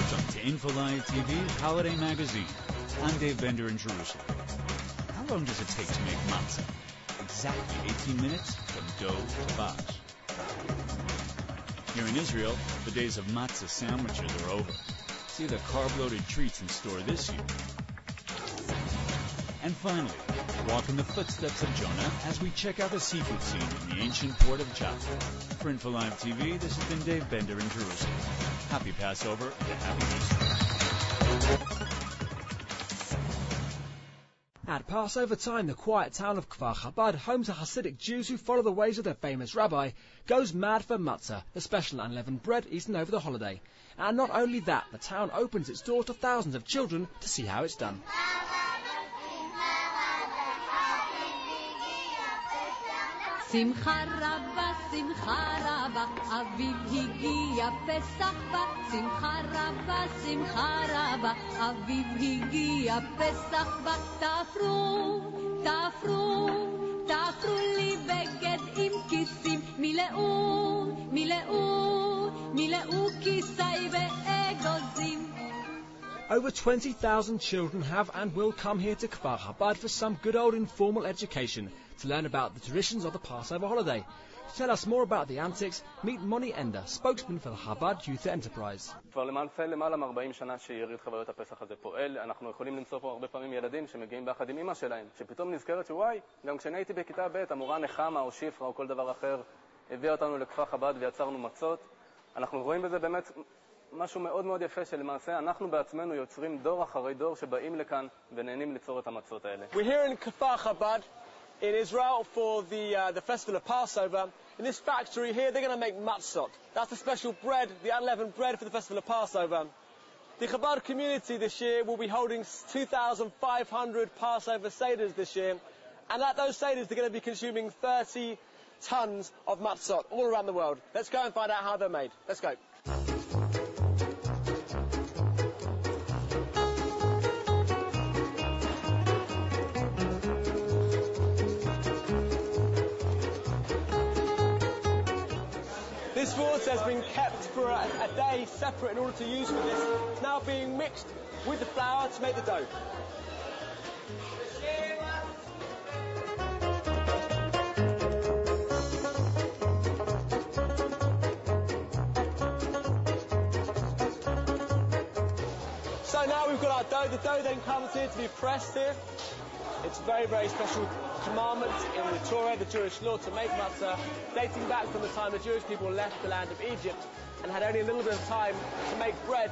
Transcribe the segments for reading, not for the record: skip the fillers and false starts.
Welcome to Infolive TV's Holiday Magazine. I'm Dave Bender in Jerusalem. How long does it take to make matzah? Exactly 18 minutes from dough to box. Here in Israel, the days of matzah sandwiches are over. See the carb-loaded treats in store this year. And finally, walk in the footsteps of Jonah as we check out the seafood scene in the ancient port of Jaffa. For Infolive TV, this has been Dave Bender in Jerusalem. Happy Passover and Happy Easter. At Passover time, the quiet town of Kfar Chabad, home to Hassidic Jews who follow the ways of their famous rabbi, goes mad for matzah, the special unleavened bread eaten over the holiday. And not only that, the town opens its doors to thousands of children to see how it's done. שמחה רבה, אביב הגיע פסח בא. שמחה רבה, אביב הגיע פסח בא. תפרו לי בגד עם כיסים. מילאו כיסי ואגוזים. Over 20,000 children have and will come here to Kfar Chabad for some good old informal education to learn about the traditions of the Passover holiday. To tell us more about the antics, meet Moni Ender, spokesman for the Chabad Youth Enterprise. כבר למעלה מ-40 שנה שיריד חוויות הפסח הזה פועל, אנחנו יכולים למצוא פה הרבה פעמים ילדים שמגיעים ביחד עם אמא שלהם, שפתאום נזכרת שוואי, גם כשאני הייתי בכיתה ב', המורה נחמה או שפרה או כל דבר אחר, הביאה אותנו לכפר חב"ד ויצרנו מצות. אנחנו רואים בזה באמת משהו מאוד מאוד יפה שלמעשה אנחנו בעצמנו יוצרים דור אחרי דור שבאים לכאן ונהנים ליצור את המצות האלה. We're here in Kfar Chabad in Israel for the festival of Passover. In this factory here they're going to make matzot. That's the special bread, the unleavened bread for the festival of Passover. The Chabad community this year will be holding 2,500 Passover seders this year, and at those seders they're going to be consuming 30 tons of matzot all around the world. Let's go and find out how they're made. Let's go. This water has been kept for a day separate in order to use for this. It's now being mixed with the flour to make the dough. So now we've got our dough. The dough then comes here to be pressed here. It's a very, very special commandment in the Torah, the Jewish law, to make matzah, dating back from the time the Jewish people left the land of Egypt and had only a little bit of time to make bread.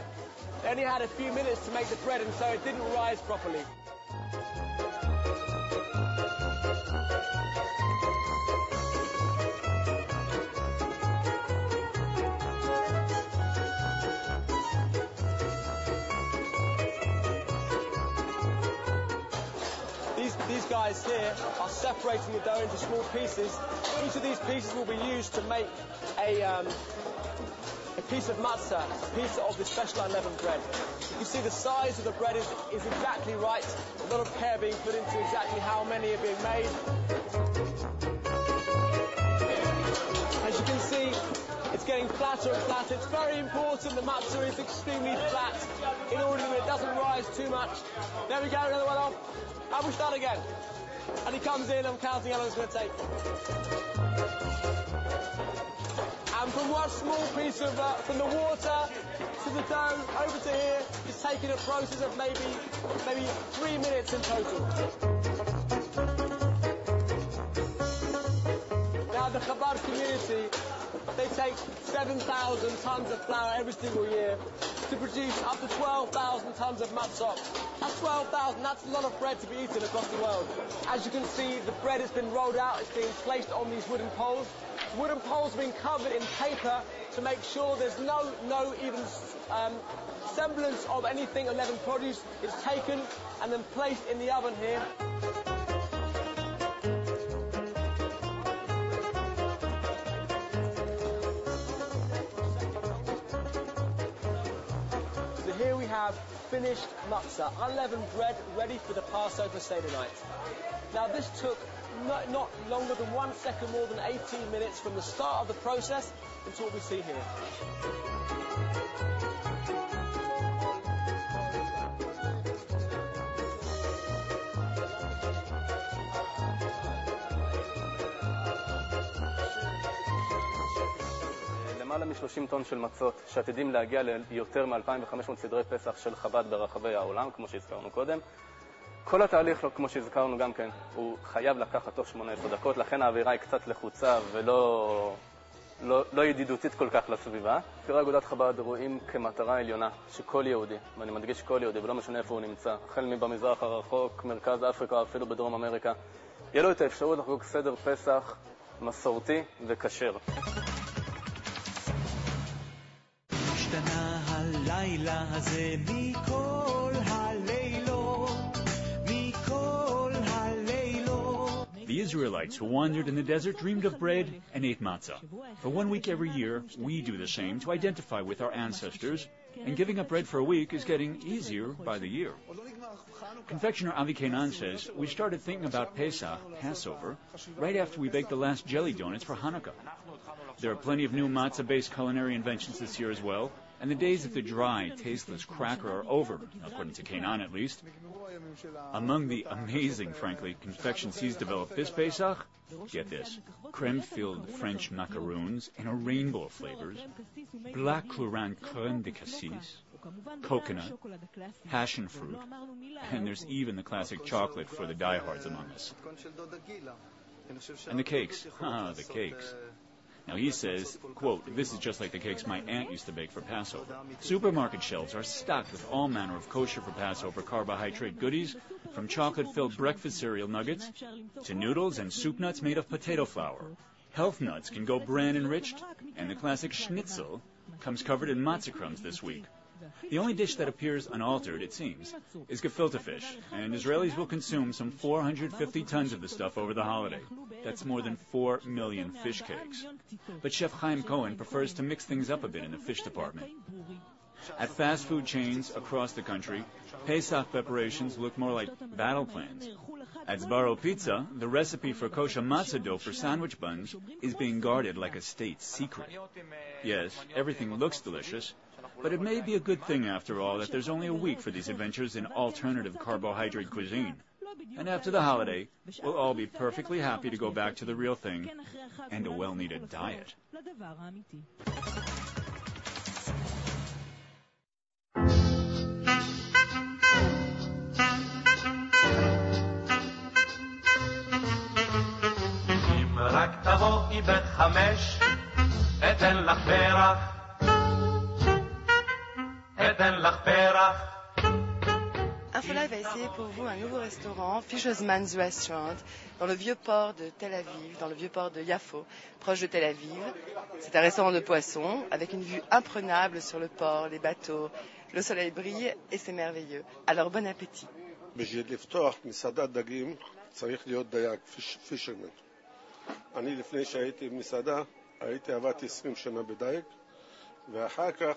They only had a few minutes to make the bread, and so it didn't rise properly. These guys here are separating the dough into small pieces. Each of these pieces will be used to make a piece of matzah, a piece of the special unleavened bread. You can see the size of the bread is exactly right. A lot of care being put into exactly how many are being made. As you can see, it's getting flatter and flatter. It's very important the matzah is extremely flat in order that it doesn't rise too much. There we go, another one off. And we start again. And he comes in, I'm counting how long it's going to take. And from one small piece of, from the water to the dough over to here, it's taking a process of maybe 3 minutes in total. Now the Chabad community, they take 7,000 tons of flour every single year to produce up to 12,000 tons of matzot. That's 12,000, that's a lot of bread to be eaten across the world. As you can see, the bread has been rolled out, it's being placed on these wooden poles. Wooden poles have been covered in paper to make sure there's no even semblance of anything unleavened produce. It's taken and then placed in the oven here. Here we have finished matzah, unleavened bread, ready for the Passover Seder night. Now this took not longer than 1 second more than 18 minutes from the start of the process until what we see here. מ-30 טון של מצות, שעתידים להגיע ליותר מ-2,500 סדרי פסח של חב"ד ברחבי העולם, כמו שהזכרנו קודם. כל התהליך, כמו שהזכרנו גם כן, הוא חייב לקחת תוך 18 דקות, לכן האווירה היא קצת לחוצה ולא ידידותית כל כך לסביבה. כפרי אגודת חב"ד רואים כמטרה עליונה שכל יהודי, ואני מדגיש כל יהודי, ולא משנה איפה הוא נמצא, החל מבמזרח הרחוק, מרכז אפריקה, אפילו בדרום אמריקה, יהיה לו את האפשרות לחגוג סדר פסח מסורתי וכשר. השתנה הלילה הזה מכל הלילות, מכל הלילות. The Israelites who wandered in the desert dreamed of bread and ate matzah. For 1 week every year, we do the same to identify with our ancestors, and giving up bread for a week is getting easier by the year. Confectioner Avi Kenan says, we started thinking about Pesach, Passover, right after we baked the last jelly donuts for Hanukkah. There are plenty of new matzah-based culinary inventions this year as well, and the days of the dry, tasteless cracker are over, according to Kenan at least. Among the amazing, frankly, confections he's developed this Pesach, get this, creme-filled French macaroons in a rainbow of flavors, black currant creme de cassis, coconut, passion fruit, and there's even the classic chocolate for the diehards among us. And the cakes, the cakes. Now he says, quote, this is just like the cakes my aunt used to bake for Passover. Supermarket shelves are stocked with all manner of kosher for Passover carbohydrate goodies, from chocolate-filled breakfast cereal nuggets to noodles and soup nuts made of potato flour. Health nuts can go bran enriched, and the classic schnitzel comes covered in matzah crumbs this week. The only dish that appears unaltered, it seems, is gefilte fish, and Israelis will consume some 450 tons of the stuff over the holiday. That's more than 4 million fish cakes. But Chef Chaim Cohen prefers to mix things up a bit in the fish department. At fast food chains across the country, Pesach preparations look more like battle plans. At Zbaro Pizza, the recipe for kosher matzah dough for sandwich buns is being guarded like a state secret. Yes, everything looks delicious, but it may be a good thing, after all, that there's only a week for these adventures in alternative carbohydrate cuisine. And after the holiday, we'll all be perfectly happy to go back to the real thing and a well-needed diet. אם רק תבואי בת 5, אתן לך פרח. Infolive a essayé pour vous un nouveau restaurant, Fischerman's Restaurant, dans le vieux port de Tel Aviv, dans le vieux port de Yafo, proche de Tel Aviv. C'est un restaurant de poissons, avec une vue imprenable sur le port, les bateaux, le soleil brille et c'est merveilleux. Alors bon appétit. בשביל לפתוח מסעדת דגים צריך להיות דייג, פישרמן. אני לפני שהייתי במסעדה, עבדתי 20 שנה בדייג, ואחר כך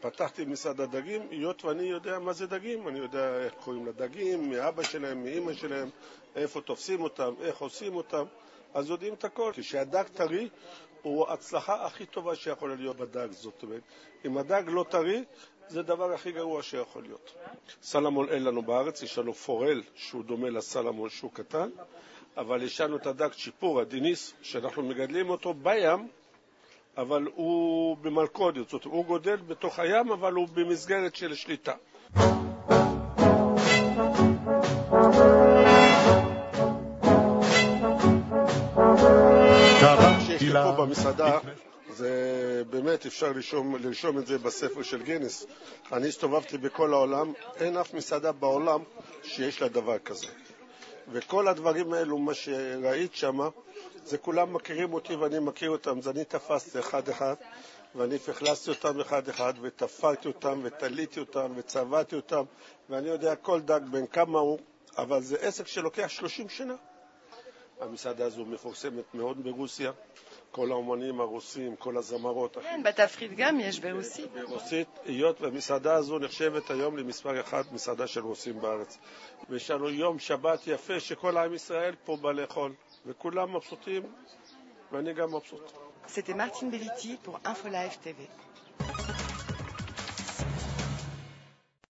פתחתי מסעדת דגים, היות ואני יודע מה זה דגים, אני יודע איך קוראים לדגים, מאבא שלהם, מאמא שלהם, איפה תופסים אותם, איך עושים אותם, אז יודעים את הכל. כשהדג טרי, הוא ההצלחה הכי טובה שיכולה להיות בדג, זאת אומרת. אם הדג לא טרי, זה הדבר הכי גרוע שיכול להיות. סלמון אין לנו בארץ, יש לנו פורל שהוא דומה לסלמון שהוא קטן, אבל יש לנו את הדג צ'יפור, הדיניס, שאנחנו מגדלים אותו בים, אבל הוא במלכודת, זאת אומרת, הוא גודל בתוך הים, אבל הוא במסגרת של שליטה. שיש לי פה במסעדה, זה באמת אפשר לרשום את זה בספר של גינס. אני הסתובבתי בכל העולם, אין אף מסעדה בעולם שיש לה דבר כזה. וכל הדברים האלו, מה שראית שם, זה כולם מכירים אותי ואני מכיר אותם. אז אני תפסתי אחד אחד, ואני פחלסתי אותם אחד אחד, ותפרתי אותם, ותליתי אותם, וצבעתי אותם, ואני יודע כל דג בין כמה הוא, אבל זה עסק שלוקח 30 שנה. המסעדה הזו מפורסמת מאוד ברוסיה, כל האומנים הרוסים, כל הזמרות. כן, בתפריט גם יש ברוסית. ברוסית, היות והמסעדה הזו נחשבת היום למספר אחד, מסעדה של רוסים בארץ. ויש לנו יום שבת יפה שכל עם ישראל פה בא לאכול, וכולם מבסוטים, ואני גם מבסוט. C'était Martine Belliti pour Infolive TV.